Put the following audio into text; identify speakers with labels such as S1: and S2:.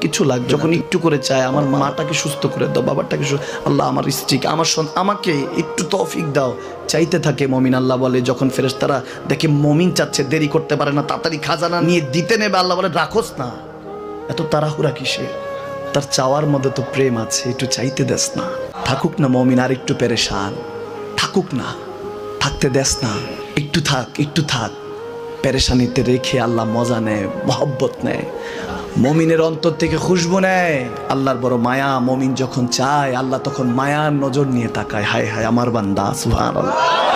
S1: কিছু লাগবে যখন একটু করে চায় আমার মাটাকে সুস্থ করে দাও, বাবাটাকে আল্লাহ আমার স্ত্রীকে আমাকে একটু তৌফিক দাও, চাইতে থাকে মমিন। আল্লাহ বলে যখন ফেরেশতারা দেখে মমিন চাচ্ছে, দেরি করতে পারে না, তাড়াতাড়ি খাজানা নিয়ে দিতে নেবে, আল্লাহ বলে রাখোস না, এত তাড়াহুড়া কিসে, তার চাওয়ার মধ্যে তো প্রেম আছে, একটু চাইতে দেস না। থাকুক না মমিন আর একটু পেরেশান, থাকুক না, থাকতে দেস না, একটু থাক, একটু থাক। পেরেশানিতে রেখে আল্লাহ মজা নেয়, মহব্বত নেয়, মমিনের অন্তর থেকে খুশবু নেয়। আল্লাহর বড় মায়া, মমিন যখন চায় আল্লাহ তখন মায়ার নজর নিয়ে তাকায়, হায় হায় আমার বান্দা, সুবহানাল্লাহ।